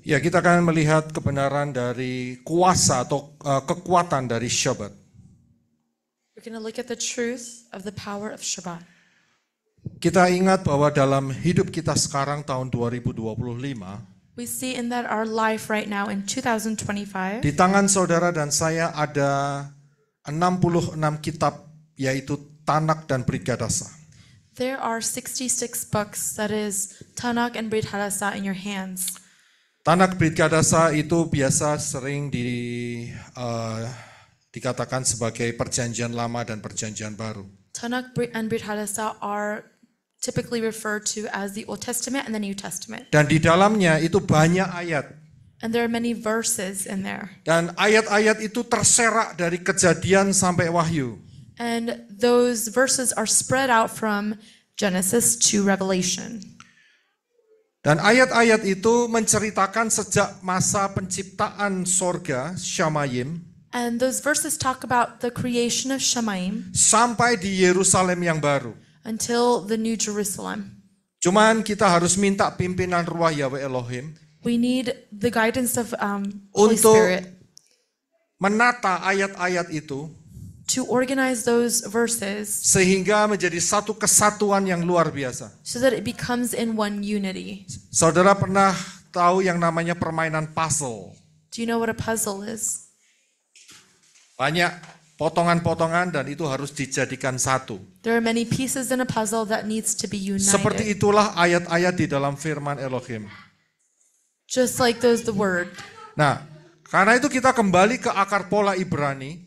Ya, kita akan melihat kebenaran dari kuasa atau kekuatan dari Shabbat. We're going to look at the truth of the power of Shabbat. Kita ingat bahwa dalam hidup kita sekarang tahun 2025, We see in that our life right now in 2025, di tangan saudara dan saya ada 66 kitab, yaitu Tanak dan Brit Hadasa. there are 66 books, that is Tanakh and Brit Hadasa, in your hands. Tanak Brit Hadasa itu biasa sering dikatakan sebagai perjanjian lama dan perjanjian baru. Tanakh and Brit Hadasa are typically referred to as the Old Testament and the New Testament. Dan di dalamnya itu banyak ayat. And there are many verses in there. Dan ayat-ayat itu terserak dari Kejadian sampai Wahyu. And those verses are spread out from Genesis to Revelation. Dan ayat-ayat itu menceritakan sejak masa penciptaan sorga, Shamayim, And those verses talk about the creation of Shemaim sampai di Yerusalem yang baru. until the New Jerusalem. Cuman kita harus minta pimpinan Ruah Yahweh Elohim We need the guidance of Holy untuk Spirit menata ayat-ayat itu to organize those verses sehingga menjadi satu kesatuan yang luar biasa. so that it becomes in one unity. Saudara pernah tahu yang namanya permainan puzzle? Do you know what a puzzle is? Banyak potongan-potongan dan itu harus dijadikan satu. There are many pieces in a puzzle that needs to be Seperti united. itulah ayat-ayat di dalam firman Elohim. Just like those, the word. Nah, karena itu kita kembali ke akar pola Ibrani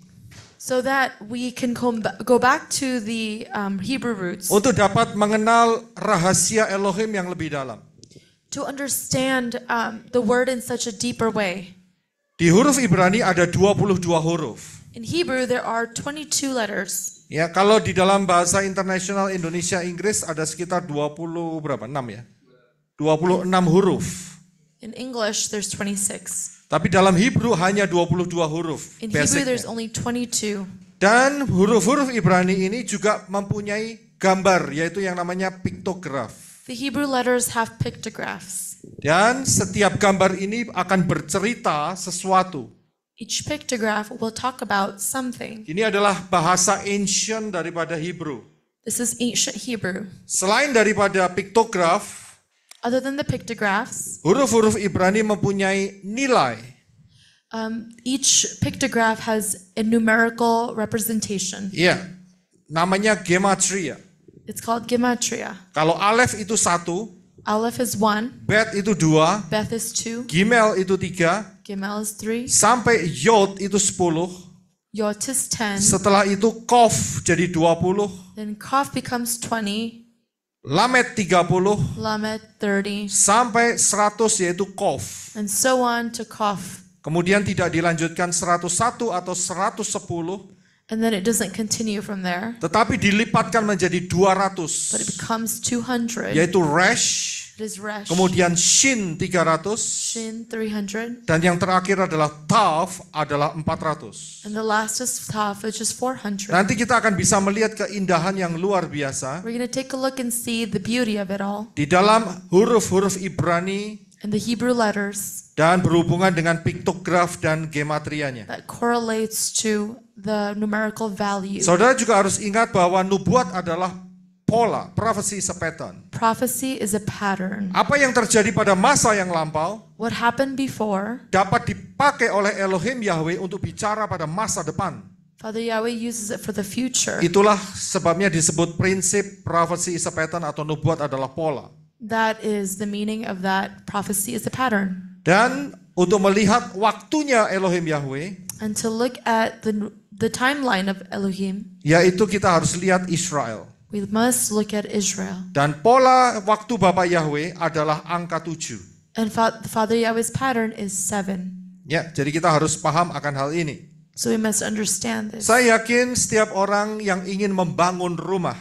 So that we can go back to the Hebrew roots untuk dapat mengenal rahasia Elohim yang lebih dalam. to understand the word in such a deeper way. Di huruf Ibrani ada 22 huruf. In Hebrew, there are 22 letters. Ya, kalau di dalam bahasa internasional Indonesia Inggris ada sekitar 20 berapa? 6 ya. 26 huruf. In English, there's 26. Tapi dalam Hebrew hanya 22 huruf. In Hebrew, there's basicnya. only 22. Dan huruf-huruf Ibrani ini juga mempunyai gambar, yaitu yang namanya piktograf. The Hebrew letters have pictographs. Dan setiap gambar ini akan bercerita sesuatu. Each pictograph will talk about something. Ini adalah bahasa ancient daripada Hebrew. This is ancient Hebrew. Selain daripada piktograf, Other than the pictographs, huruf-huruf Ibrani mempunyai nilai. each pictograph has a numerical representation. Iya, namanya gematria. It's called gematria. Kalau alef itu 1, Aleph is 1, bet itu 2, Beth is 2, gimel itu 3, Gimel is 3, sampai yod itu 10. Yot is 10, Setelah itu kof jadi 20, then Kaf becomes 20, lamet 30, Lamed 30, sampai 100 yaitu kof. and so on to Kaf. Kemudian tidak dilanjutkan 101 atau 110, And then it doesn't continue from there, tetapi dilipatkan menjadi but 200, it becomes 200. yaitu resh, It is Resh, kemudian shin 300, Shin 300, dan yang terakhir adalah taf adalah 400. and the last is Taf, which is 400. Nanti kita akan bisa melihat keindahan yang luar biasa We're going to take a look and see the beauty of it all di dalam huruf-huruf Ibrani and the Hebrew letters dan berhubungan dengan piktograf dan gematrianya. that correlates to the numerical value. Saudara juga harus ingat bahwa nubuat adalah pola, prophecy is a pattern. Prophecy is a pattern. Apa yang terjadi pada masa yang lampau What happened before, dapat dipakai oleh Elohim Yahweh untuk bicara pada masa depan. Father Yahweh uses it for the future. Itulah sebabnya disebut prinsip prophecy is a pattern atau nubuat adalah pola. That is the meaning of that. Prophecy is a pattern. Dan untuk melihat waktunya Elohim Yahweh, And to look at the timeline of Elohim, yaitu kita harus lihat Israel. we must look at Israel. Dan pola waktu Bapa Yahweh adalah angka 7. And Father Yahweh's pattern is 7. Ya, jadi kita harus paham akan hal ini. So we must understand this. Saya yakin setiap orang yang ingin membangun rumah,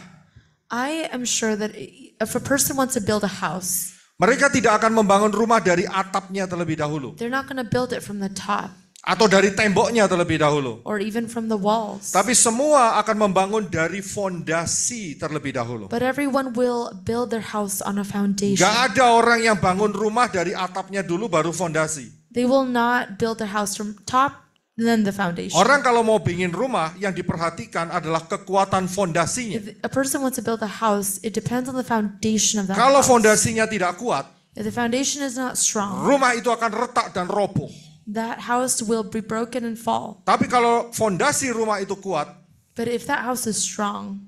I am sure that if a person wants to build a house, mereka tidak akan membangun rumah dari atapnya terlebih dahulu. they're not going to build it from the top. atau dari temboknya terlebih dahulu. or even from the walls. Tapi semua akan membangun dari fondasi terlebih dahulu. But everyone will build their house on a foundation. Gak ada orang yang bangun rumah dari atapnya dulu baru fondasi. They will not build their house from top and then the foundation. Orang kalau mau bikin rumah yang diperhatikan adalah kekuatan fondasinya. If a person wants to build a house, it depends on the foundation of that Kalau house. fondasinya tidak kuat, If the foundation is not strong, rumah itu akan retak dan roboh. that house will be broken and fall. Tapi kalau fondasi rumah itu kuat, But if that house is strong,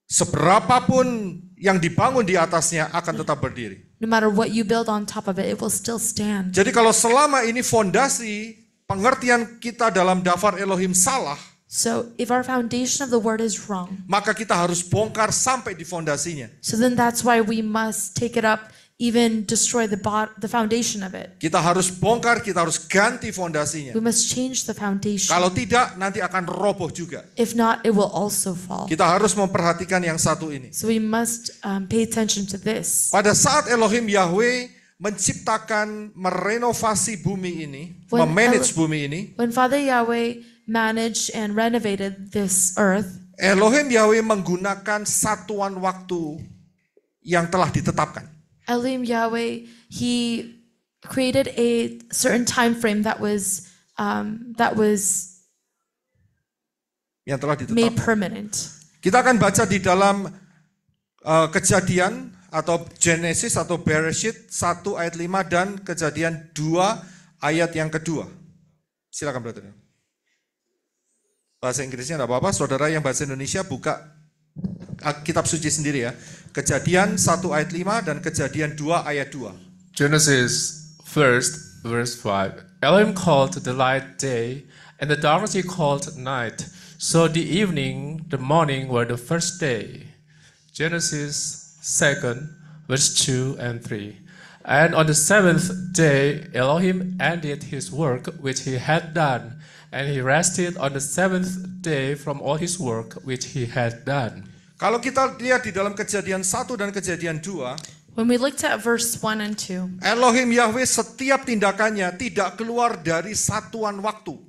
seberapapun yang dibangun di atasnya akan tetap berdiri. no matter what you build on top of it, it will still stand. Jadi kalau selama ini fondasi pengertian kita dalam daftar Elohim salah, So if our foundation of the word is wrong, maka kita harus bongkar sampai di fondasinya. so then that's why we must take it up, even destroy the foundation of it. Kita harus bongkar, kita harus ganti fondasinya. We must change the foundation. Kalau tidak, nanti akan roboh juga. If not, it will also fall. Kita harus memperhatikan yang satu ini. So we must pay attention to this. Pada saat Elohim Yahweh menciptakan, merenovasi bumi ini, When memanage bumi ini, When Father Yahweh managed and renovated this earth, Elohim Yahweh menggunakan satuan waktu yang telah ditetapkan. Elohim Yahweh, He created a certain time frame that was Yang telah made ditetapkan. permanent. Kita akan baca di dalam Kejadian atau Genesis atau Bereshit 1 ayat 5 dan Kejadian 2 ayat yang kedua. Silakan brother. Bahasa Inggrisnya enggak apa-apa, saudara yang bahasa Indonesia buka kitab suci sendiri ya. Kejadian 1 ayat 5 dan Kejadian 2 ayat 2. Genesis 1, verse 5. Elohim called the light day, and the darkness he called night. So the evening, the morning were the first day. Genesis 2, verse 2 and 3. And on the seventh day, Elohim ended his work which he had done, and he rested on the seventh day from all his work which he had done. Kalau kita lihat di dalam Kejadian 1 dan Kejadian 2, When we looked at verse 1 and 2, Elohim Yahweh setiap tindakannya tidak keluar dari satuan waktu.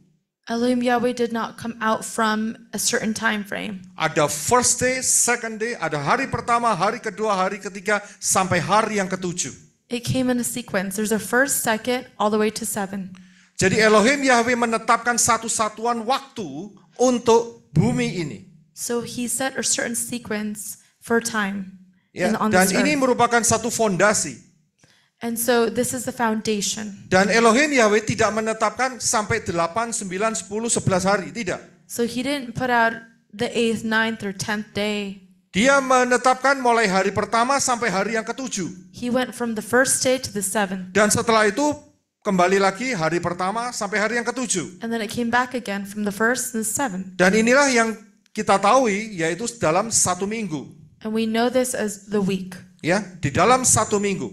Elohim Yahweh did not come out from a certain time frame. Ada first day, second day, ada hari pertama, hari kedua, hari ketiga, sampai hari yang ketujuh. It came in a sequence. There's a first, second, all the way to 7. Jadi Elohim Yahweh menetapkan satu satuan waktu untuk bumi ini. So He set a certain sequence for time Ya, on dan this ini earth. merupakan satu fondasi. And so this is the foundation. Dan Elohim Yahweh tidak menetapkan sampai 8, 9, 10, 11 hari. Tidak. So He didn't put out the 8th, 9th, or 10th day. Dia menetapkan mulai hari pertama sampai hari yang ketujuh. He went from the first day to the 7th. Dan setelah itu kembali lagi hari pertama sampai hari yang ketujuh. And then it came back again from the first and the 7th. Dan inilah yang kita tahu yaitu dalam satu minggu. And we know this as the week, Ya, di dalam satu minggu.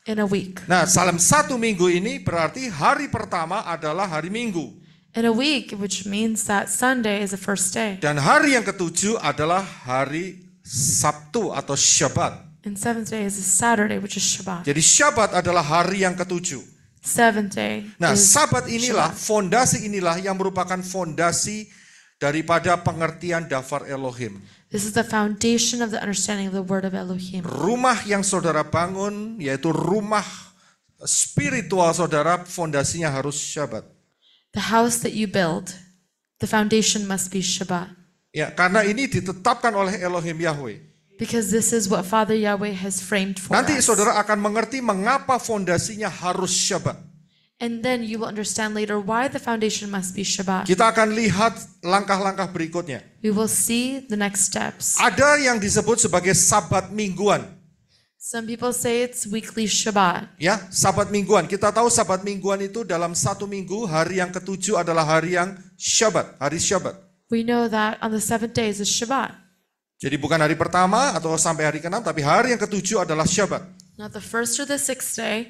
in a week. Nah, dalam satu minggu ini berarti hari pertama adalah hari Minggu. In a week, which means that Sunday is the first day. Dan hari yang ketujuh adalah hari Sabtu atau Syabat. And 7th day is a Saturday, which is Shabbat. Jadi Syabat adalah hari yang ketujuh. 7th day Nah, is Sabat inilah, Shabbat. fondasi inilah yang merupakan fondasi daripada pengertian daftar Elohim. This is the foundation of the understanding of the word of Elohim. Rumah yang saudara bangun, yaitu rumah spiritual saudara, fondasinya harus Syabat. The house that you build, the foundation must be Shabbat. Ya, karena ini ditetapkan oleh Elohim Yahweh. Because this is what Father Yahweh has framed for Nanti us. saudara akan mengerti mengapa fondasinya harus Syabat. And then you will understand later why the foundation must be Shabbat. Kita akan lihat langkah-langkah berikutnya. We will see the next steps. Ada yang disebut sebagai Sabat mingguan. Some people say it's weekly Shabbat. Ya, Sabat mingguan. Kita tahu Sabat mingguan itu dalam satu minggu, hari yang ketujuh adalah hari yang Syabat, hari Syabat. We know that on the 7th day is a Shabbat. Jadi bukan hari pertama atau sampai hari ke-6, tapi hari yang ketujuh adalah Syabat. Not the first or the 6th day,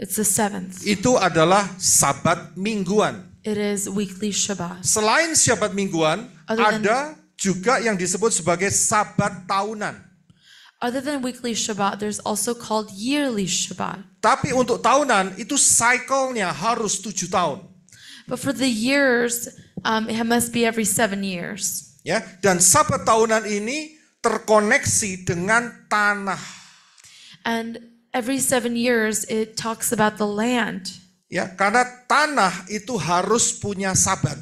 it's the 7th. Itu adalah Sabat mingguan. It is weekly Shabbat. Selain Syabat mingguan, Other than- ada juga yang disebut sebagai Sabat tahunan. Other than weekly Shabbat, there's also called yearly Shabbat. Tapi untuk tahunan, itu cycle-nya harus 7 tahun. But for the years, it must be every 7 years. Ya, dan Sabat tahunan ini terkoneksi dengan tanah. And every 7 years, it talks about the land. Ya, karena tanah itu harus punya Sabat.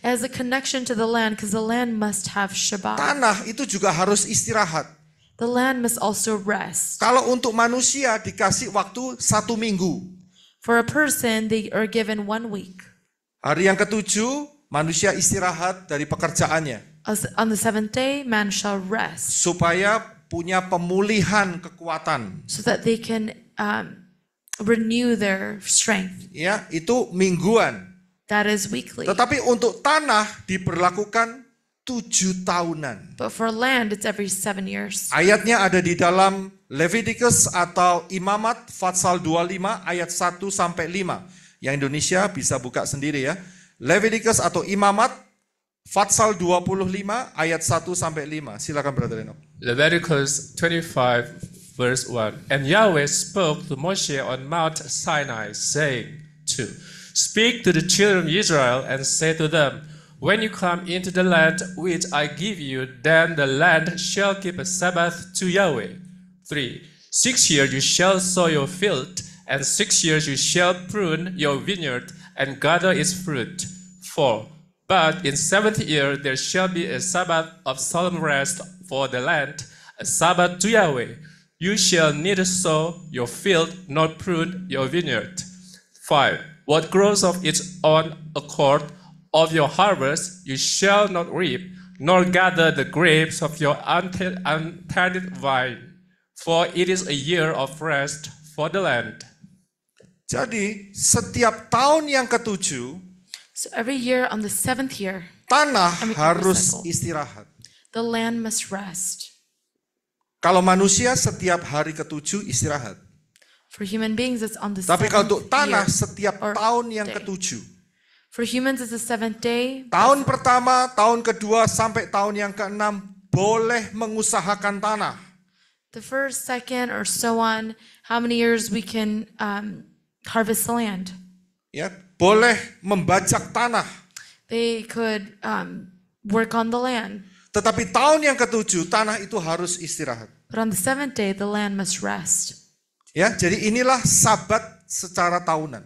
It has a connection to the land because the land must have Shabbat. Tanah itu juga harus istirahat. The land must also rest. Kalau untuk manusia dikasih waktu 1 minggu. For a person, they are given 1 week. Hari yang ketujuh, manusia istirahat dari pekerjaannya. On the 7th day, man shall rest Supaya punya pemulihan kekuatan. so that they can renew their strength. Ya, itu mingguan. That is weekly. Tetapi untuk tanah diberlakukan 7 tahunan. But for land, it's every 7 years. Ayatnya ada di dalam Leviticus atau Imamat Fatsal 25 ayat 1 sampai 5. Yang Indonesia bisa buka sendiri ya. Leviticus atau Imamat Fatsal 25 ayat 1 sampai 5. Silakan Brother Enoch. Leviticus 25, verse 1. And Yahweh spoke to Moshe on Mount Sinai, saying, 2. Speak to the children of Israel and say to them, when you come into the land which I give you, then the land shall keep a Sabbath to Yahweh. 3. 6 years you shall sow your field, and 6 years you shall prune your vineyard and gather its fruit. 4. But in 7th year there shall be a Sabbath of solemn rest for the land, a Sabbath to Yahweh. You shall neither sow your field nor prune your vineyard. 5. What grows of its own accord of your harvest you shall not reap, nor gather the grapes of your untended vine, for it is a year of rest for the land. Jadi setiap tahun yang ketujuh, So every year on the 7th year, tanah every harus cycle, istirahat. the land must rest. Kalau manusia setiap hari ketujuh istirahat. For human beings, it's on the Tapi kalau untuk 7th tanah year. setiap or tahun yang day. ketujuh. For humans, it's the 7th day. Tahun pertama, tahun kedua, sampai tahun yang ke-6 boleh mengusahakan tanah. The first, second, or so on, how many years we can harvest the land. Ya, boleh membajak tanah. They could work on the land. Tetapi tahun yang ketujuh, tanah itu harus istirahat. But on the 7th day, the land must rest. Ya, jadi inilah Sabat secara tahunan.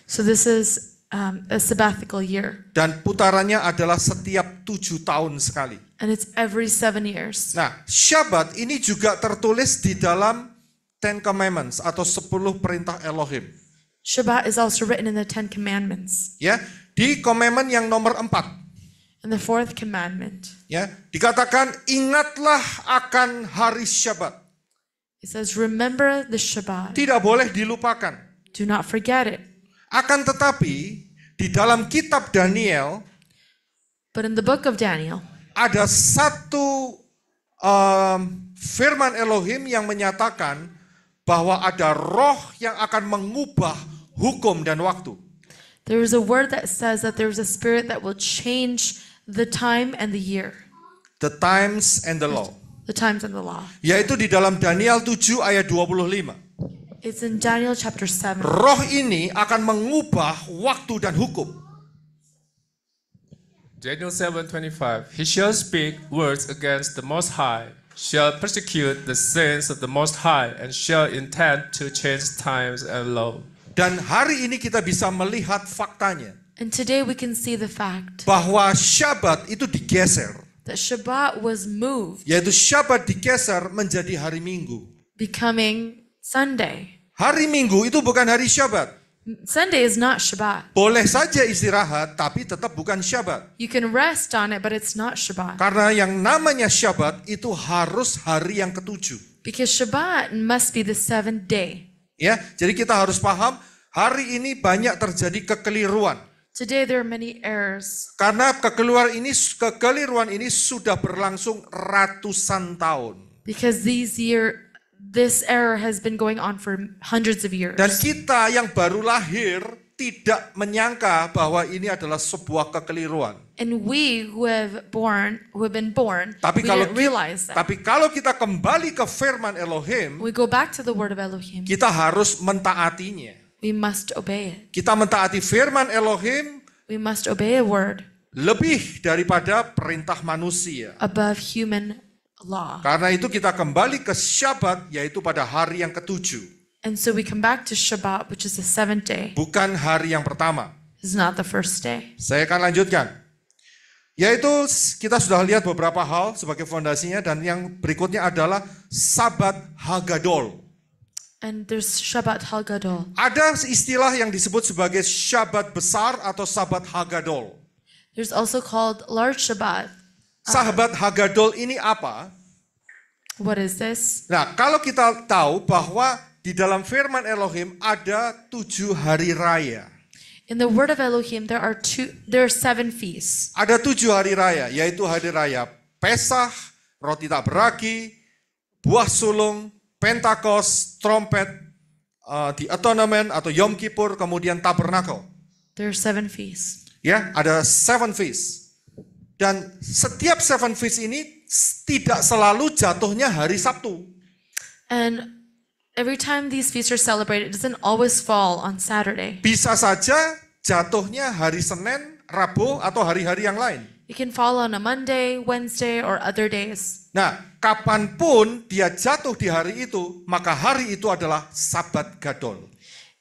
So this is a sabbatical year. Dan putarannya adalah setiap 7 tahun sekali. And it's every 7 years. Nah, Syabat ini juga tertulis di dalam Ten Commandments atau 10 perintah Elohim. Shabbat is also written in the 10 Commandments. Ya, di commandment yang nomor 4. And the 4th commandment, Ya, dikatakan ingatlah akan hari Syabat. it says, remember the Shabbat. Tidak boleh dilupakan. Do not forget it. Akan tetapi di dalam kitab Daniel But in the book of Daniel, ada satu firman Elohim yang menyatakan bahwa ada roh yang akan mengubah hukum dan waktu. there is a word that says that there is a spirit that will change the time and the year, The times and the law. the times and the law. Yaitu di dalam Daniel 7 ayat 25. It's in Daniel chapter 7. Roh ini akan mengubah waktu dan hukum. Daniel 7:25. He shall speak words against the Most High, shall persecute the sins of the Most High, and shall intend to change times and law. Dan hari ini kita bisa melihat faktanya. And today we can see the fact Bahwa Syabat itu digeser. that Shabbat was moved, Yaitu Syabat digeser menjadi hari Minggu. becoming Sunday. Hari Minggu itu bukan hari Syabat. Sunday is not Shabbat. Boleh saja istirahat, tapi tetap bukan Syabat. You can rest on it, but it's not Shabbat. Karena yang namanya Syabat itu harus hari yang ketujuh. Because Shabbat must be the 7th day. Ya, jadi kita harus paham, hari ini banyak terjadi kekeliruan. Today there are many errors. Karena kekeliruan ini sudah berlangsung ratusan tahun. Because this error has been going on for hundreds of years. Dan kita yang baru lahir tidak menyangka bahwa ini adalah sebuah kekeliruan. And we who have been born, Tapi we didn't realize that. kalau kita kembali ke firman Elohim, We go back to the word of Elohim. kita harus mentaatinya. We must obey it. Kita mentaati firman Elohim We must obey a word lebih daripada perintah manusia. above human law. Karena itu kita kembali ke Syabat, yaitu pada hari yang ketujuh. And so we come back to Shabbat, which is the seventh day. Bukan hari yang pertama. It's not the first day. Saya akan lanjutkan. Yaitu kita sudah lihat beberapa hal sebagai fondasinya, dan yang berikutnya adalah Sabat Hagadol. And there's Shabbat Hagadol. Ada istilah yang disebut sebagai Syabat besar atau Sabat Hagadol. There's also called large Shabbat. Sabat Hagadol ini apa? What is this? Nah, kalau kita tahu bahwa di dalam firman Elohim ada 7 hari raya. In the word of Elohim, there are 7 feasts. Ada 7 hari raya, yaitu hari raya Pesach, roti tak beragi, buah sulung, Pentakos, trompet, the Atonement atau Yom Kippur, kemudian Tabernakel. There are 7 feasts. Ya, ada 7 feast. Dan setiap 7 feast ini tidak selalu jatuhnya hari Sabtu. And every time these feasts are celebrated, it doesn't always fall on Saturday. Bisa saja jatuhnya hari Senin, Rabu, atau hari-hari yang lain. It can fall on a Monday, Wednesday, or other days. Nah, kapanpun dia jatuh di hari itu, maka hari itu adalah Sabat Gadol.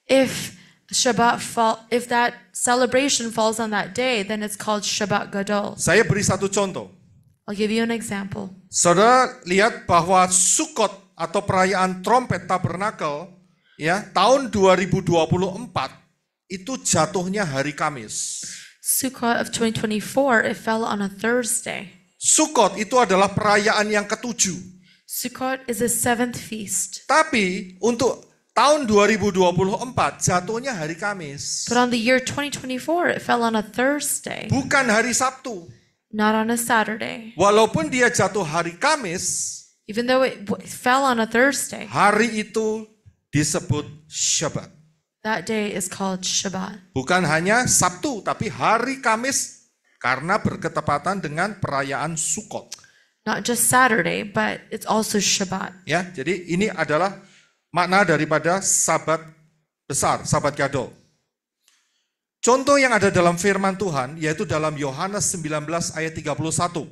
If that celebration falls on that day, then it's called Shabbat Gadol. Saya beri satu contoh. I'll give you an example. Saudara lihat bahwa Sukkot atau perayaan trompet tabernakel ya, tahun 2024 itu jatuhnya hari Kamis. Sukkot of 2024, it fell on a Thursday. Sukkot itu adalah perayaan yang ketujuh. Sukkot is the 7th feast. Tapi untuk tahun 2024 jatuhnya hari Kamis. But on the year 2024, it fell on a Thursday, Bukan hari Sabtu. not on a Saturday. Walaupun dia jatuh hari Kamis, Even though it fell on a Thursday, hari itu disebut Syabat. that day is called Shabbat. Bukan hanya Sabtu, tapi hari Kamis karena berketepatan dengan perayaan Sukkot. Not just Saturday, but it's also Shabbat. Ya, jadi ini adalah makna daripada Sabat besar, Sabat Gadol. Contoh yang ada dalam firman Tuhan yaitu dalam Yohanes 19 ayat 31.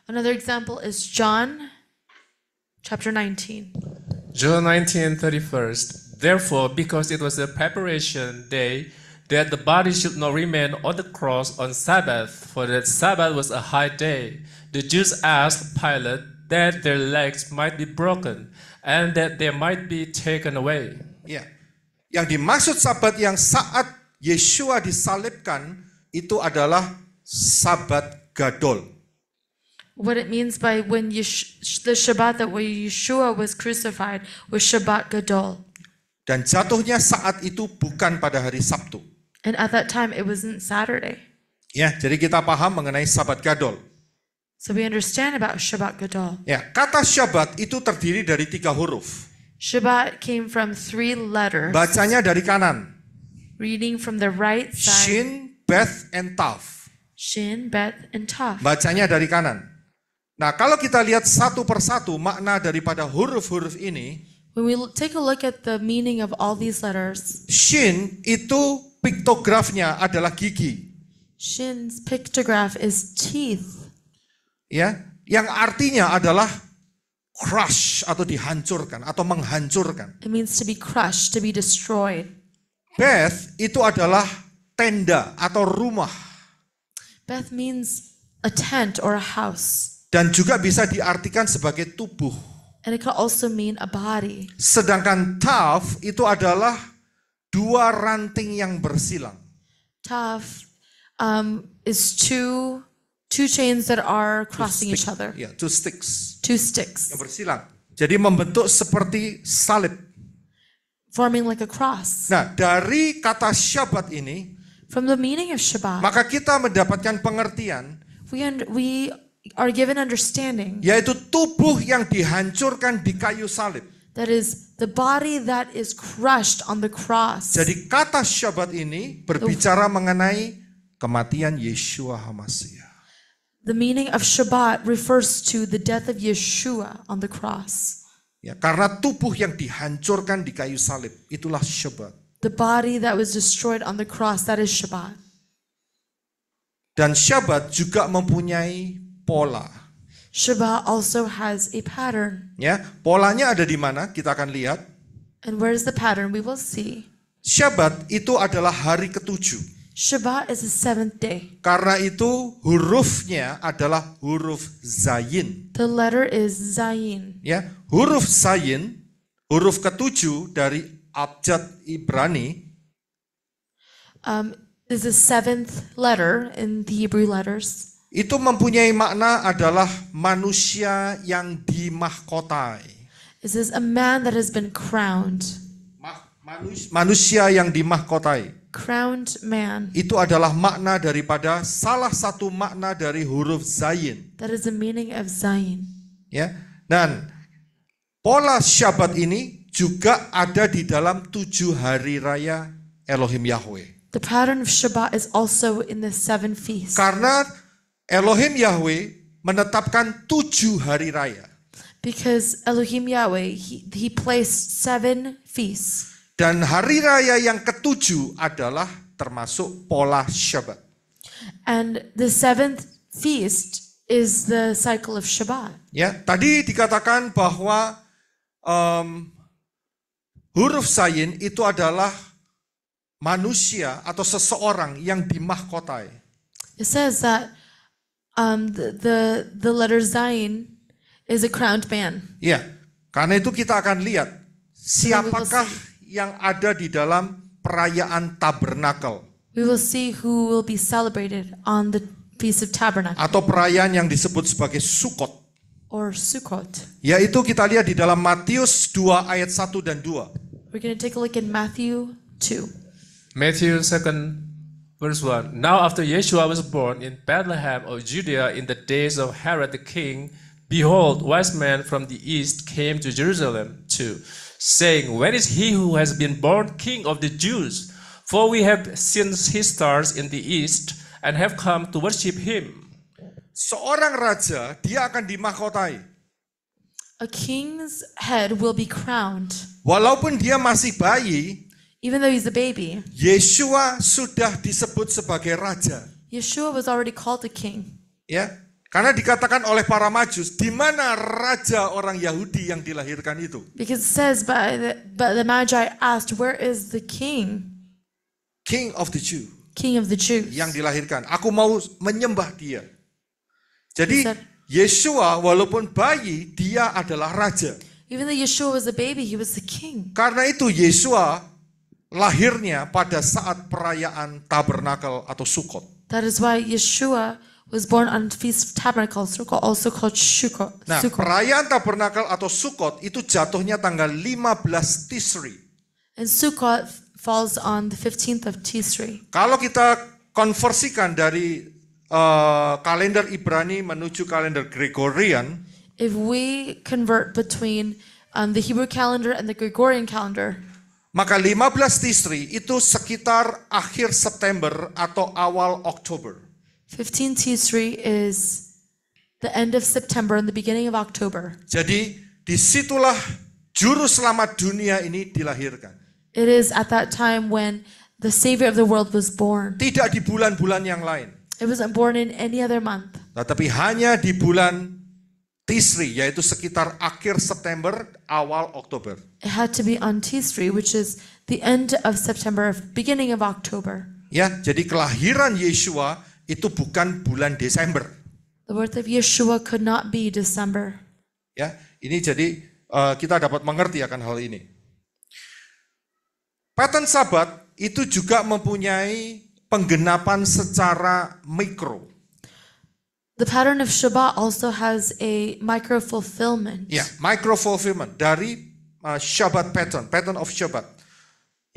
Another example is John chapter 19. John 19:31. Therefore, because it was a preparation day, that the body should not remain on the cross on Sabbath, for that Sabbath was a high day, the Jews asked Pilate that their legs might be broken and that they might be taken away. Ya. Yang dimaksud Sabat yang saat Yeshua disalibkan itu adalah Sabat Gadol. What it means by when the Shabbat that when Yeshua was crucified was Shabbat Gadol. Dan jatuhnya saat itu bukan pada hari Sabtu. And at that time, it wasn't Saturday. Ya, jadi kita paham mengenai Sabat Gadol. So we understand about Shabbat Gadol. Ya, kata Syabat itu terdiri dari 3 huruf. Shabbat came from 3 letters. Bacanya dari kanan. Reading from the right side. Shin, Beth, and Tav. Shin, Bet, and Tav. Bacanya dari kanan. Nah, kalau kita lihat satu persatu makna daripada huruf-huruf ini, When we take a look at the meaning of all these letters, Shin itu piktografnya adalah gigi. Shin's pictograph is teeth. Ya, yang artinya adalah crush atau dihancurkan atau menghancurkan. It means to be crushed, to be destroyed. Beth itu adalah tenda atau rumah. Beth means a tent or a house. Dan juga bisa diartikan sebagai tubuh. And it could also mean a body. Sedangkan Tav itu adalah 2 ranting yang bersilang. Tav is two chains that are crossing each other. Ya, 2 sticks 2 sticks, yang bersilang. Jadi membentuk seperti salib. forming like a cross. Nah, dari kata Syabat ini, From the meaning of Shabbat, maka kita mendapatkan pengertian, we are given understanding yaitu tubuh yang dihancurkan di kayu salib. that is the body that is crushed on the cross. Jadi kata Syabat ini berbicara mengenai kematian Yeshua HaMashiach. The meaning of Shabbat refers to the death of Yeshua on the cross. Ya, karena tubuh yang dihancurkan di kayu salib, itulah Syabat. The body that was destroyed on the cross, that is Shabbat. Dan Syabat juga mempunyai pola. Shabbat also has a pattern. Ya, polanya ada di mana? Kita akan lihat. And where's the pattern? We will see. Syabat itu adalah hari ketujuh. Shabbat is the seventh day. Karena itu hurufnya adalah huruf Zayin. The letter is Zayin. Ya, huruf Zayin, huruf ketujuh dari abjad Ibrani, Is the seventh letter in the Hebrew letters. itu mempunyai makna adalah manusia yang dimahkotai. It says a man that has been crowned. Manusia yang dimahkotai. Crowned man. Itu adalah makna daripada salah satu makna dari huruf Zayin. That is the meaning of Zayin. Ya, dan pola Syabat ini juga ada di dalam 7 hari raya Elohim Yahweh. The pattern of Shabbat is also in the 7 feasts. Karena Elohim Yahweh menetapkan 7 hari raya. Because Elohim Yahweh, he placed 7 feasts. Dan hari raya yang ketujuh adalah termasuk pola Syabat. And the 7th feast is the cycle of Shabbat. Ya, tadi dikatakan bahwa huruf Zayin itu adalah manusia atau seseorang yang dimahkotai. It says that the letter Zayin is a crowned man. Ya, karena itu kita akan lihat siapakah yang ada di dalam perayaan tabernakel. We will see who will be celebrated on the Feast of Tabernacle Atau perayaan yang disebut sebagai Sukkot. or Sukkot. Yaitu kita lihat di dalam Matius 2 ayat 1 dan 2. We're going to take a look in Matthew 2. Matthew 2 verse 1. Now after Yeshua was born in Bethlehem of Judea in the days of Herod the king, behold, wise men from the east came to Jerusalem too, saying, Where is he who has been born king of the Jews? For we have seen his stars in the east and have come to worship him. Seorang raja, dia akan dimahkotai. A king's head will be crowned. Walaupun dia masih bayi, Even though he's a baby, Yeshua sudah disebut sebagai raja. Yeshua was already called a king. Ya, karena dikatakan oleh para Majus, di mana raja orang Yahudi yang dilahirkan itu? Because it says, but the Magi asked, where is the king? King of the Jew. King of the Jews. Yang dilahirkan. Aku mau menyembah dia. Jadi He said- Yeshua walaupun bayi, dia adalah raja. Even though Yeshua was a baby, he was the king. Karena itu Yeshua lahirnya pada saat perayaan tabernakel atau Sukkot. That is why Yeshua was born on Feast of Tabernacles, also called Sukkot. Nah, perayaan tabernakel atau Sukkot itu jatuhnya tanggal 15 Tisri. And Sukkot falls on the 15th of Tisri. Kalau kita konversikan dari kalender Ibrani menuju kalender Gregorian, If we convert between the Hebrew calendar and the Gregorian calendar, maka 15 Tisri itu sekitar akhir September atau awal Oktober. 15 Tisri is the end of September and the beginning of October. Jadi disitulah juru selamat dunia ini dilahirkan. It is at that time when the Savior of the world was born. Tidak di bulan-bulan yang lain. It wasn't born in any other month. Tetapi hanya di bulan Tisri, yaitu sekitar akhir September, awal Oktober. It had to be on Tisri, which is the end of September, beginning of October. Ya, jadi kelahiran Yeshua itu bukan bulan Desember. The birth of Yeshua could not be December. Ya, ini jadi kita dapat mengerti akan hal ini. Pattern Sabat itu juga mempunyai penggenapan secara mikro. The pattern of Shabbat also has a micro fulfillment. Ya, micro fulfillment dari Shabbat pattern of Shabbat.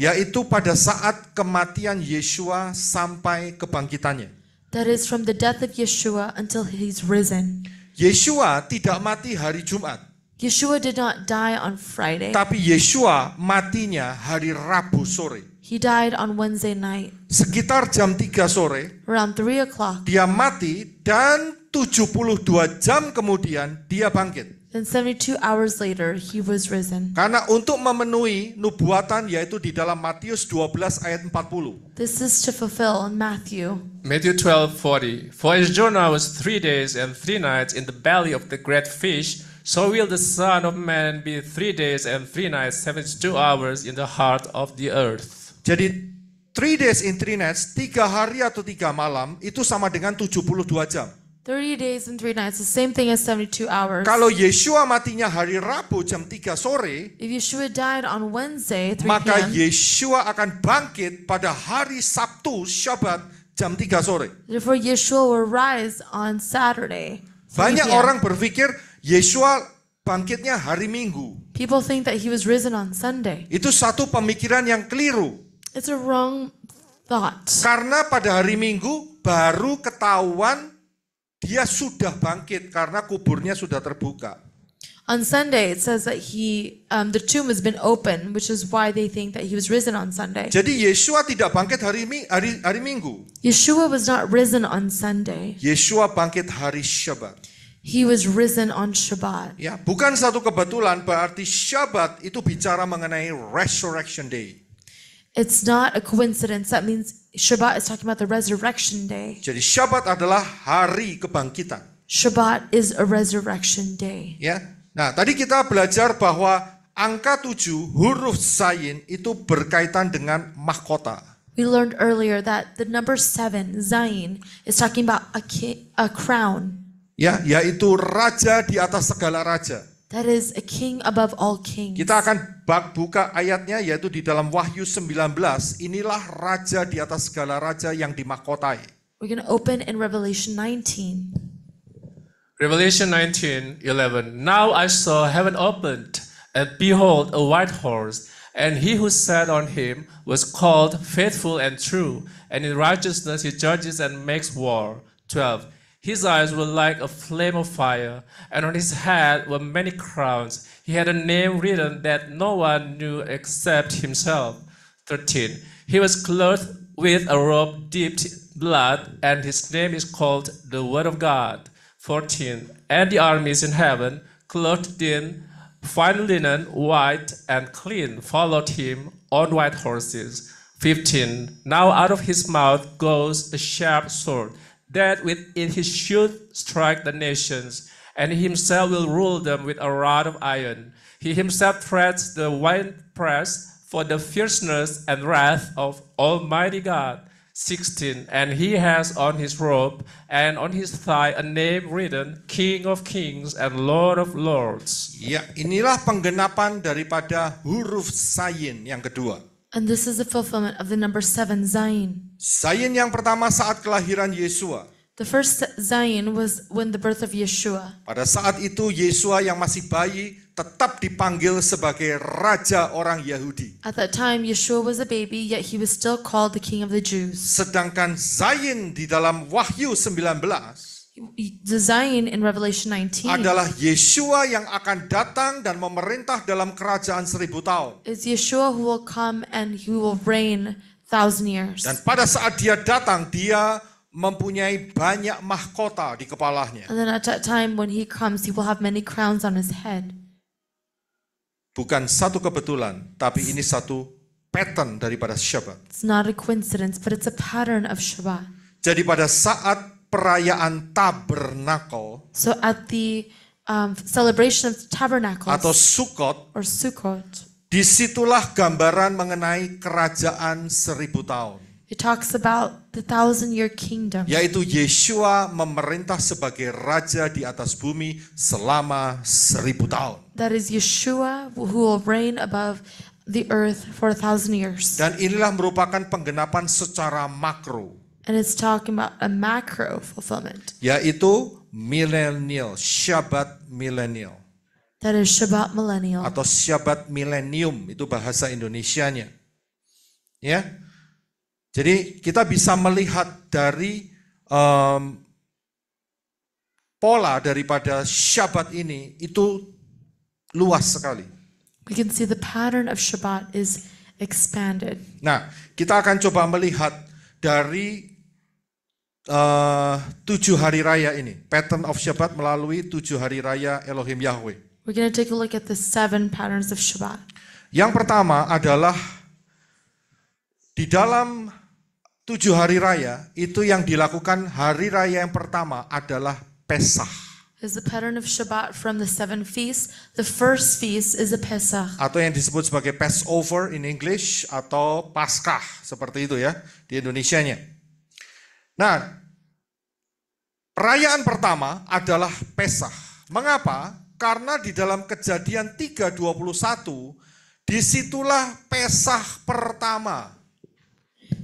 Yaitu pada saat kematian Yeshua sampai kebangkitannya. That is from the death of Yeshua until he's risen. Yeshua tidak mati hari Jumat. Yeshua did not die on Friday. Tapi Yeshua matinya hari Rabu sore. He died on Wednesday night. Sekitar jam 3 sore, Around 3 o'clock. dia mati dan 72 jam kemudian dia bangkit. Then 72 hours later, he was risen. Karena untuk memenuhi nubuatan yaitu di dalam Matius 12 ayat 40. This is to fulfill in Matthew. Matthew 12:40. For as Jonah was 3 days and 3 nights in the belly of the great fish, so will the Son of Man be 3 days and 3 nights, 72 hours in the heart of the earth. Jadi 3 days in 3 nights, 3 hari atau 3 malam itu sama dengan 72 jam. 30 days and 3 nights, the same thing as 72 hours. Kalau Yeshua matinya hari Rabu jam 3 sore, If Yeshua died on Wednesday, 3 maka p.m., Yeshua akan bangkit pada hari Sabtu Syabat jam 3 sore. therefore Yeshua will rise on Saturday. 3 Banyak p.m. orang berpikir Yeshua bangkitnya hari Minggu. People think that he was risen on Sunday. Itu satu pemikiran yang keliru. It's a wrong thought. Karena pada hari Minggu baru ketahuan dia sudah bangkit karena kuburnya sudah terbuka. On Sunday, it says that the tomb has been opened, which is why they think that he was risen on Sunday. Jadi Yeshua tidak bangkit hari Minggu. Yeshua was not risen on Sunday. Yeshua bangkit hari Syabat. He was risen on Shabbat. Ya, bukan satu kebetulan berarti Syabat itu bicara mengenai Resurrection Day. It's not a coincidence. That means Shabbat is talking about the resurrection day. Jadi Syabat adalah hari kebangkitan. Shabbat is a resurrection day. Ya. Nah, tadi kita belajar bahwa angka 7 huruf Zayin itu berkaitan dengan mahkota. We learned earlier that the number 7, Zayin, is talking about a crown. Ya, yaitu raja di atas segala raja. That is a king above all kings. Kita akan buka ayatnya yaitu di dalam Wahyu 19. Inilah raja di atas segala raja yang dimahkotai. We're going to open in Revelation 19. Revelation 19:11. Now I saw heaven opened, and behold, a white horse, and he who sat on him was called Faithful and True, and in righteousness he judges and makes war. 12. His eyes were like a flame of fire, and on his head were many crowns. He had a name written that no one knew except himself. 13. He was clothed with a robe dipped in blood, and his name is called the Word of God. 14. And the armies in heaven, clothed in fine linen, white and clean, followed him on white horses. 15. Now out of his mouth goes a sharp sword, that with it he should strike the nations, and he himself will rule them with a rod of iron. He himself treads the winepress for the fierceness and wrath of Almighty God. 16. And he has on his robe and on his thigh a name written, King of Kings and Lord of Lords. Ya, inilah penggenapan daripada huruf Zayin yang kedua. And this is the fulfillment of the number 7, Zayin. Zayin yang pertama saat kelahiran Yesua. The first Zayin was when the birth of Yeshua. Pada saat itu Yesua yang masih bayi tetap dipanggil sebagai raja orang Yahudi. At that time, Yeshua was a baby, yet he was still called the King of the Jews. Sedangkan Zayin di dalam Wahyu 19 The Zayin in Revelation 19 adalah Yesua yang akan datang dan memerintah dalam kerajaan 1000 tahun. is Yeshua who will come and who will reign 1,000 years. Dan pada saat dia datang, dia mempunyai banyak mahkota di kepalanya. And then at that time when he comes, he will have many crowns on his head. Bukan satu kebetulan, tapi ini satu pattern daripada Syabat. It's not a coincidence, but it's a pattern of Shabbat. Jadi pada saat perayaan tabernakel So at the celebration of tabernacles atau Sukkot, or Sukkot, disitulah gambaran mengenai kerajaan 1000 tahun. it talks about the 1,000-year kingdom. Yaitu Yeshua memerintah sebagai raja di atas bumi selama 1000 tahun. That is Yeshua who will reign above the earth for 1,000 years. Dan inilah merupakan penggenapan secara makro. And it's talking about a macro fulfillment. Yaitu milenial, Syabat milenial. That is Shabbat millennial. Atau Syabat milenium, itu bahasa Indonesianya. Ya. Jadi kita bisa melihat dari pola daripada Syabat ini itu luas sekali. We can see the pattern of Shabbat is expanded. Nah, kita akan coba melihat dari 7 hari raya ini, pattern of Shabbat melalui 7 hari raya Elohim Yahweh. We're going to take a look at the 7 patterns of Shabbat. Yang pertama adalah di dalam 7 hari raya itu yang dilakukan hari raya yang pertama adalah Pesach. Is the pattern of Shabbat from the 7 feasts. The first feast is a Pesach. Atau yang disebut sebagai Passover in English atau Paskah seperti itu ya di Indonesianya. Nah, perayaan pertama adalah Pesach. Mengapa? Karena di dalam Kejadian 3:21 disitulah Pesach pertama.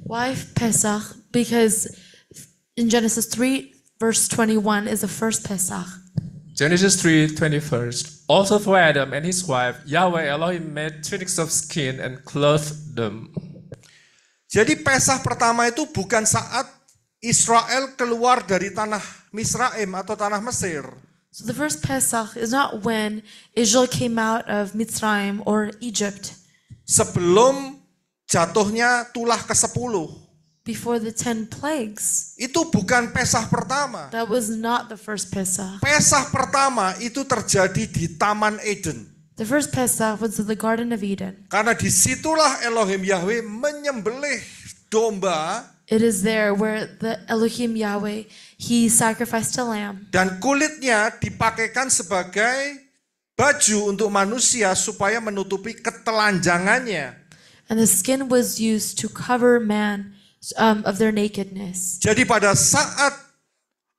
Why Pesach? Because in Genesis 3 verse 21 is the first Pesach. Genesis 3:21. Also for Adam and his wife, Yahweh Elohim made tunics of skin and clothed them. Jadi Pesach pertama itu bukan saat Israel keluar dari tanah Misraim atau tanah Mesir. So the first Pesach is not when Israel came out of Mitzrayim or Egypt. Sebelum jatuhnya tulah ke-10. Before the 10 plagues. Itu bukan Pesach pertama. That was not the first Pesach. Pesach pertama itu terjadi di Taman Eden. The first Pesach was in the Garden of Eden. Karena disitulah Elohim Yahweh menyembelih domba. It is there where the Elohim Yahweh, he sacrificed a lamb. Dan kulitnya dipakaikan sebagai baju untuk manusia supaya menutupi ketelanjangannya. And the skin was used to cover man of their nakedness. Jadi pada saat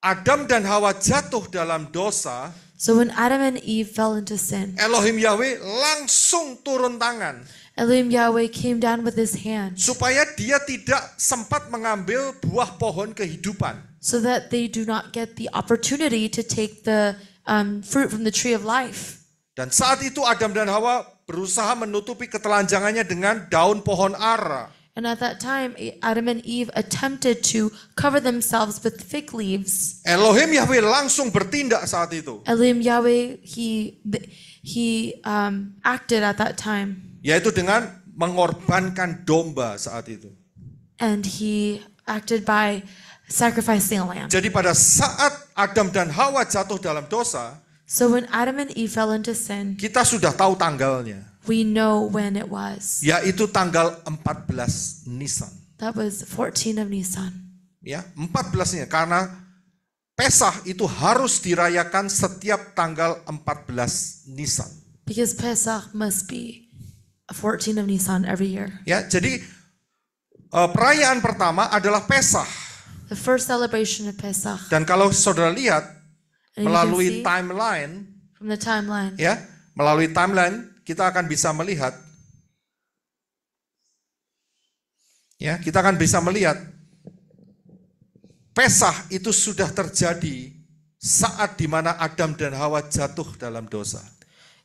Adam dan Hawa jatuh dalam dosa, So when Adam and Eve fell into sin, Elohim Yahweh langsung turun tangan Elohim Yahweh came down with his hand supaya dia tidak sempat mengambil buah pohon kehidupan. so that they do not get the opportunity to take the fruit from the tree of life. Dan saat itu Adam dan Hawa berusaha menutupi ketelanjangannya dengan daun pohon ara. And at that time, Adam and Eve attempted to cover themselves with fig leaves. Elohim Yahweh langsung bertindak saat itu. Elohim Yahweh, he acted at that time. Yaitu dengan mengorbankan domba saat itu. And he acted by sacrificing a lamb. Jadi pada saat Adam dan Hawa jatuh dalam dosa, So when Adam and Eve fell into sin, kita sudah tahu tanggalnya. we know when it was. Yaitu tanggal 14 Nisan. That was 14 of Nisan. Ya, 14-nya karena Pesach itu harus dirayakan setiap tanggal 14 Nisan. Because Pesach must be 14 of Nisan every year. Ya, jadi perayaan pertama adalah Pesach. The first celebration of Pesach. Dan kalau saudara lihat And you can melalui see timeline, from the timeline, ya, melalui timeline kita akan bisa melihat, ya, kita akan bisa melihat Pesach itu sudah terjadi saat di mana Adam dan Hawa jatuh dalam dosa.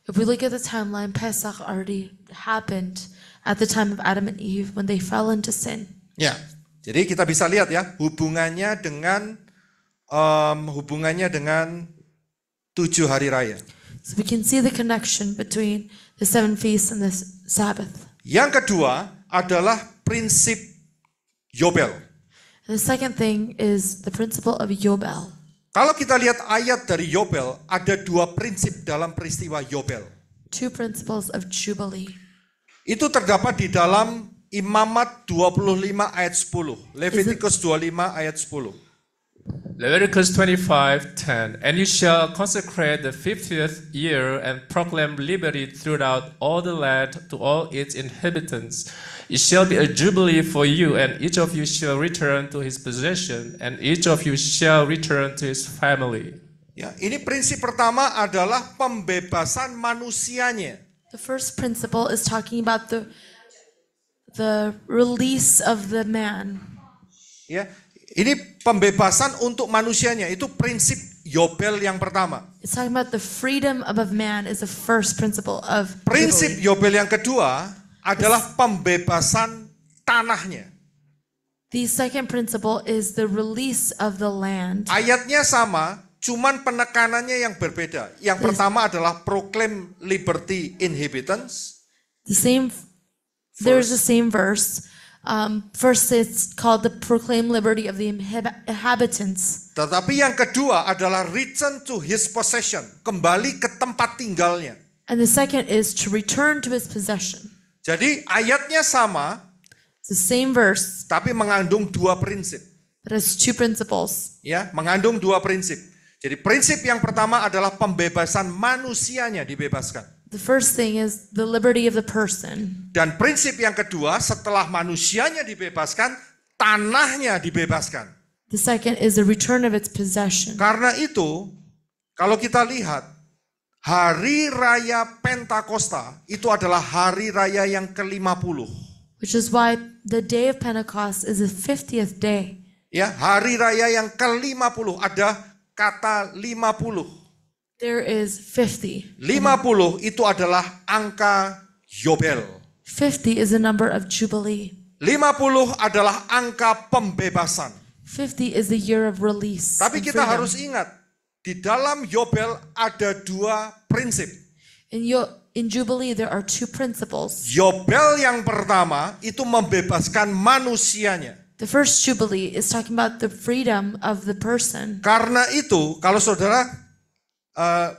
if we look at the timeline, Pesach already happened at the time of Adam and Eve when they fell into sin. Ya, jadi kita bisa lihat ya hubungannya dengan 7 hari raya. So we can see the connection between the 7 feasts and the Sabbath. Yang kedua adalah prinsip Yobel. And the second thing is the principle of Yobel. Kalau kita lihat ayat dari Yobel, ada 2 prinsip dalam peristiwa Yobel. 2 principles of Jubilee. Itu terdapat di dalam Imamat 25 ayat 10. Leviticus 25 ayat 10. Leviticus 25:10. And you shall consecrate the 50th year and proclaim liberty throughout all the land to all its inhabitants. It shall be a jubilee for you, and each of you shall return to his possession, and each of you shall return to his family. Ya, ini prinsip pertama adalah pembebasan manusianya. The first principle is talking about the release of the man. Ya, ini pembebasan untuk manusianya, itu prinsip Yobel yang pertama. It's talking about the freedom of a man is the first principle of Prinsip Jubilee. Yobel yang kedua adalah pembebasan tanahnya. The second principle is the release of the land. Ayatnya sama, cuman penekanannya yang berbeda. Yang pertama adalah proclaim liberty inhabitants. There's the same verse, First, it's called the proclaim liberty of the inhabitants. Tetapi yang kedua adalah return to his possession, kembali ke tempat tinggalnya. And the second is to return to his possession. Jadi ayatnya sama, It's the same verse, tapi mengandung dua prinsip. but has two principles. Ya, mengandung dua prinsip. Jadi prinsip yang pertama adalah pembebasan manusianya dibebaskan. The first thing is the liberty of the person. Dan prinsip yang kedua, setelah manusianya dibebaskan, tanahnya dibebaskan. The second is the return of its possession. Karena itu, kalau kita lihat, hari raya Pentakosta itu adalah hari raya yang ke-50. Which is why the day of Pentecost is the 50th day. Ya, hari raya yang ke-50, ada kata 50. There is 50. 50 itu adalah angka Yobel. 50 is the number of Jubilee. 50 adalah angka pembebasan. 50 is the year of release. Tapi and kita freedom. harus ingat, di dalam Yobel ada dua prinsip. In Jubilee, there are two principles. Yobel yang pertama itu membebaskan manusianya. The first Jubilee is talking about the freedom of the person. Karena itu, kalau saudara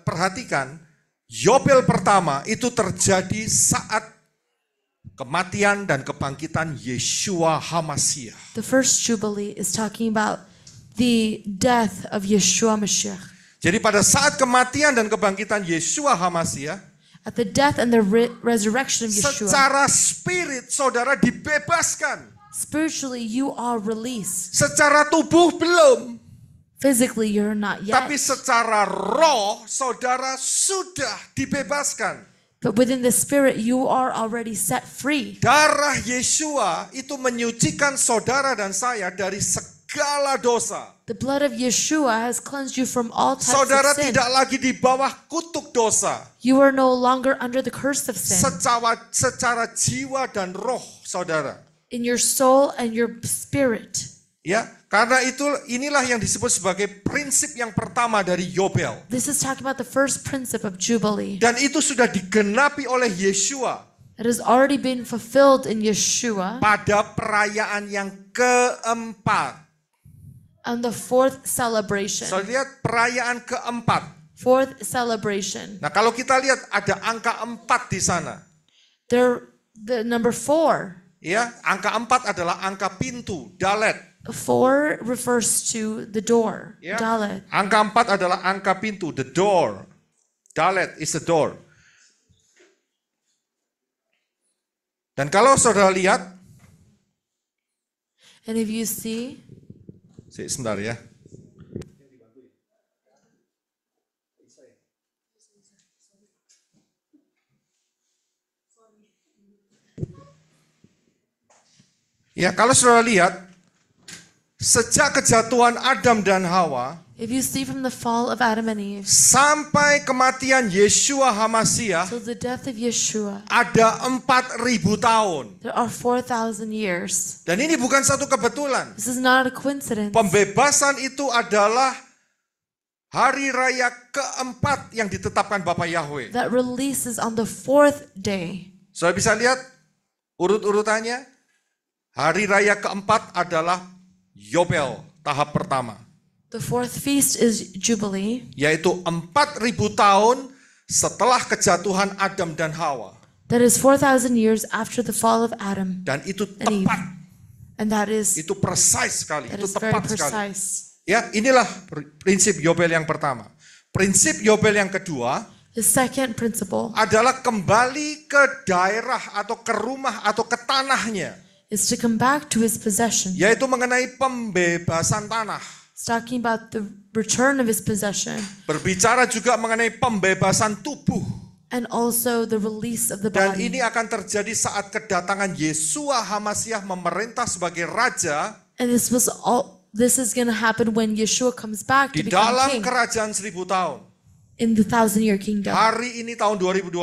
perhatikan, Yobel pertama itu terjadi saat kematian dan kebangkitan Yeshua HaMashiach. The first Jubilee is talking about the death of Yeshua Mashiach. Jadi pada saat kematian dan kebangkitan Yeshua HaMashiach, At the death and the resurrection of Yeshua, secara spirit saudara dibebaskan. spiritually you are released. Secara tubuh belum. Physically you're not yet. Tapi secara roh saudara sudah dibebaskan. But within the spirit you are already set free. Darah Yeshua itu menyucikan saudara dan saya dari segala dosa. The blood of Yeshua has cleansed you from all types Saudara of sin. tidak lagi di bawah kutuk dosa. You are no longer under the curse of sin. Secara jiwa dan roh saudara. In your soul and your spirit. Ya, karena itu inilah yang disebut sebagai prinsip yang pertama dari Yobel. This is talking about the first principle of Jubilee. Dan itu sudah digenapi oleh Yeshua It has already been fulfilled in Yeshua pada perayaan yang keempat. on the fourth celebration. So lihat perayaan keempat. Fourth celebration. Nah, kalau kita lihat ada angka 4 di sana. The number 4. Ya, angka 4 adalah angka pintu, dalet. 4 refers to the door. Ya. Dalet. Angka 4 adalah angka pintu, the door. Dalet is the door. Dan kalau saudara lihat, And if you see, sebentar ya. Ya, kalau saudara lihat, sejak kejatuhan Adam dan Hawa, if you see from the fall of Adam and Eve sampai kematian Yeshua HaMashiach, till the death of Yeshua, ada 4.000 tahun. there are 4,000 years. Dan ini bukan satu kebetulan. This is not a coincidence. Pembebasan itu adalah hari raya keempat yang ditetapkan Bapa Yahweh. That release is on the 4th day. Saudara bisa lihat urut-urutannya. Hari raya keempat adalah Yobel, tahap pertama. The 4th feast is Jubilee. Yaitu 4.000 tahun setelah kejatuhan Adam dan Hawa. That is 4,000 years after the fall of Adam Dan itu and Eve. tepat. And that is Itu precise sekali. Itu very tepat sekali. precise. Ya, inilah prinsip Yobel yang pertama. Prinsip Yobel yang kedua The second principle adalah kembali ke daerah atau ke rumah atau ke tanahnya. is to come back to his possession. Yaitu mengenai pembebasan tanah. It's talking about the return of his possession Berbicara juga mengenai pembebasan tubuh. and also the release of the Dan body. ini akan terjadi saat kedatangan Yeshua HaMashiach memerintah sebagai raja And this is going to happen when Yeshua comes back to di become dalam king kerajaan 1000 tahun. in the 1,000-year kingdom. Hari ini tahun 2025.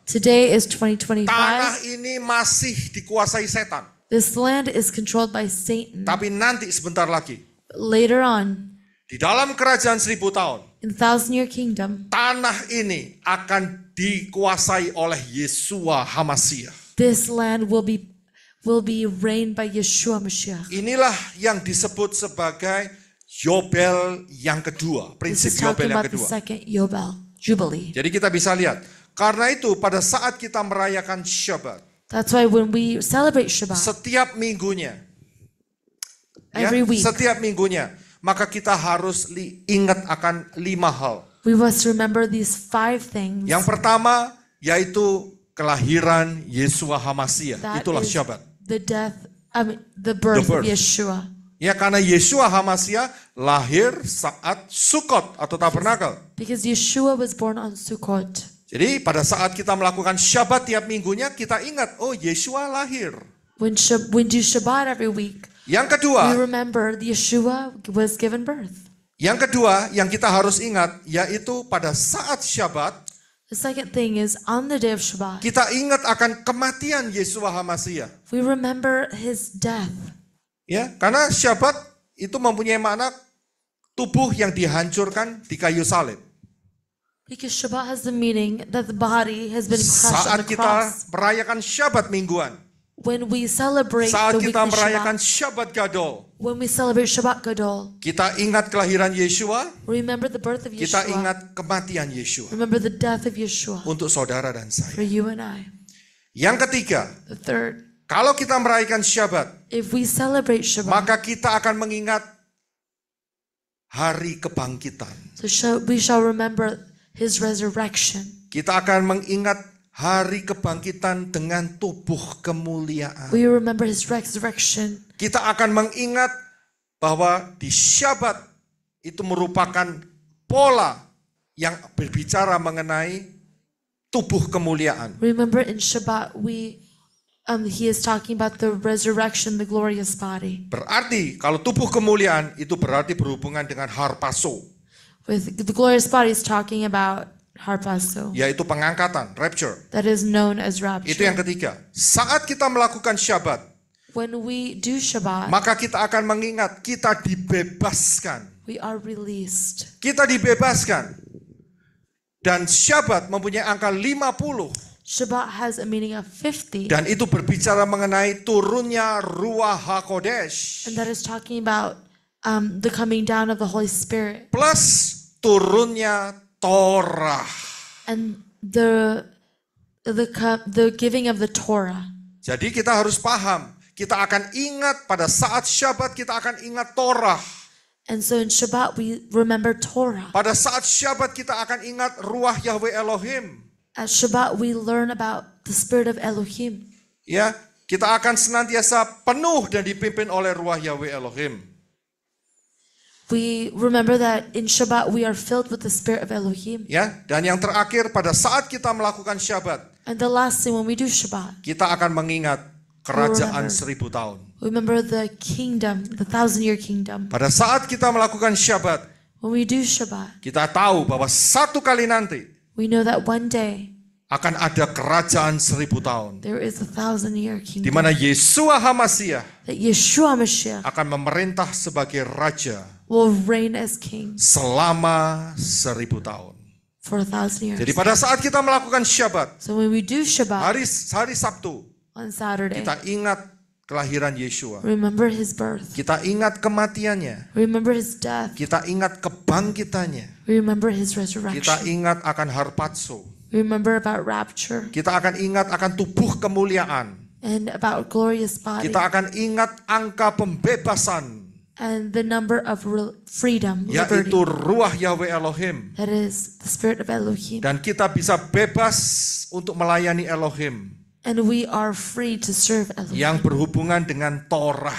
Today is 2025. Tanah ini masih dikuasai setan. This land is controlled by Satan. Tapi nanti sebentar lagi, But later on, di dalam kerajaan 1000 tahun, in the 1,000-year kingdom, tanah ini akan dikuasai oleh Yeshua HaMashiach. this land will be will be reigned by Yeshua Mashiach. Inilah yang disebut sebagai Yobel yang kedua, This prinsip is talking Yobel yang about the kedua. second Yobel, Jubilee. Jadi kita bisa lihat, karena itu pada saat kita merayakan Shabbat, That's why when we celebrate Shabbat, setiap minggunya, ya, every week, setiap minggunya, maka kita harus ingat akan 5 hal. we must remember these 5 things. Yang pertama yaitu kelahiran Yeshua HaMashiach. That Itulah is Shabbat. the birth birth. of Yeshua. Ya, karena Yeshua HaMashiach lahir saat Sukkot atau Tabernakel. Because Yeshua was born on Sukkot. Jadi pada saat kita melakukan Shabbat tiap minggunya, kita ingat, oh Yeshua lahir. When do Shabbat every week, Yang we kedua, remember Yeshua was given birth. yang kedua yang kita harus ingat, yaitu pada saat Shabbat, The second thing is on the day of Shabbat, kita ingat akan kematian Yeshua HaMashiach. we remember his death. Ya, karena Shabbat itu mempunyai makna tubuh yang dihancurkan di kayu salib. Because Shabbat has the meaning that the body has been crushed on Saat the kita cross. merayakan Shabbat mingguan, When we celebrate saat the kita weekly merayakan Shabbat, Shabbat Gadol, when we celebrate Shabbat Gadol, kita ingat kelahiran Yeshua, remember the birth of kita Yeshua. ingat kematian Yeshua Remember the death of Yeshua untuk saudara dan for saya. you and I. Yang ketiga, The third, kalau kita merayakan Shabbat, if we celebrate Shabbat, maka kita akan mengingat hari kebangkitan. we shall remember his resurrection. Kita akan mengingat hari kebangkitan dengan tubuh kemuliaan. We remember his resurrection. Kita akan mengingat bahwa di Syabat itu merupakan pola yang berbicara mengenai tubuh kemuliaan. Remember in Shabbat, he is talking about the resurrection, the glorious body. Berarti kalau tubuh kemuliaan itu berarti berhubungan dengan harpazo, With the glorious body is talking about harpazo, yaitu pengangkatan, rapture. that is known as Itu yang rapture. ketiga. Saat kita melakukan Syabat, When we do Shabbat, maka kita akan mengingat kita dibebaskan. we are released. Kita dibebaskan. Dan Syabat mempunyai angka 50. Shabbat has a meaning of 50, Dan itu berbicara mengenai turunnya Ruach HaKodesh. and that is talking about the coming down of the Holy Spirit Plus turunnya Torah. and the giving of the Torah. Jadi kita harus paham. Kita akan ingat pada saat Syabat kita akan ingat Torah. And so in Shabbat we remember Torah. Pada saat Syabat kita akan ingat Ruach Yahweh Elohim. At Shabbat we learn about the Spirit of Elohim. Ya, kita akan senantiasa penuh dan dipimpin oleh Ruach Yahweh Elohim. We remember that in Shabbat we are filled with the Spirit of Elohim. Ya, dan yang terakhir pada saat kita melakukan Syabat, And the last thing, when we do Shabbat, kita akan mengingat kerajaan 1000 tahun. remember the kingdom, the 1,000-year kingdom. Pada saat kita melakukan Syabat, When we do Shabbat, kita tahu bahwa satu kali nanti we know that one day akan ada kerajaan 1000 tahun. there is a 1,000-year Di kingdom. mana Yeshua HaMashiach That Yeshua Mashiach akan memerintah sebagai raja will reign as king selama 1000 tahun. for 1,000 years. Jadi pada saat kita melakukan Syabat, So when we do Shabbat hari Sabtu, on Saturday, kita ingat kelahiran Yeshua. remember his birth. Kita ingat kematiannya. Remember his death. Kita ingat kebangkitannya. Remember his Kita resurrection. ingat akan harpazo. Remember about rapture Kita akan ingat akan tubuh kemuliaan. and about glorious body Kita akan ingat angka pembebasan, and the number of freedom, yaitu liberty. Ruach Yahweh Elohim. That is the Spirit of Elohim. Dan kita bisa bebas untuk melayani Elohim And we are free to serve yang Elohim, berhubungan dengan Torah.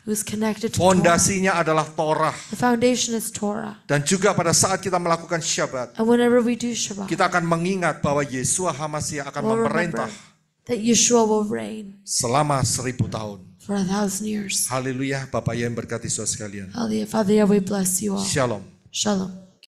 who's connected to Torah. Fondasinya adalah Torah. The foundation is Torah. Dan juga pada saat kita melakukan Syabat, And whenever we do Shabbat, kita akan mengingat bahwa Yeshua HaMashiach akan we'll remember memerintah that Yeshua will reign selama 1000 tahun. for 1,000 years. Haleluya, Bapak yang berkati saudara sekalian. Hallelujah. Father, we bless you all. Shalom. Shalom.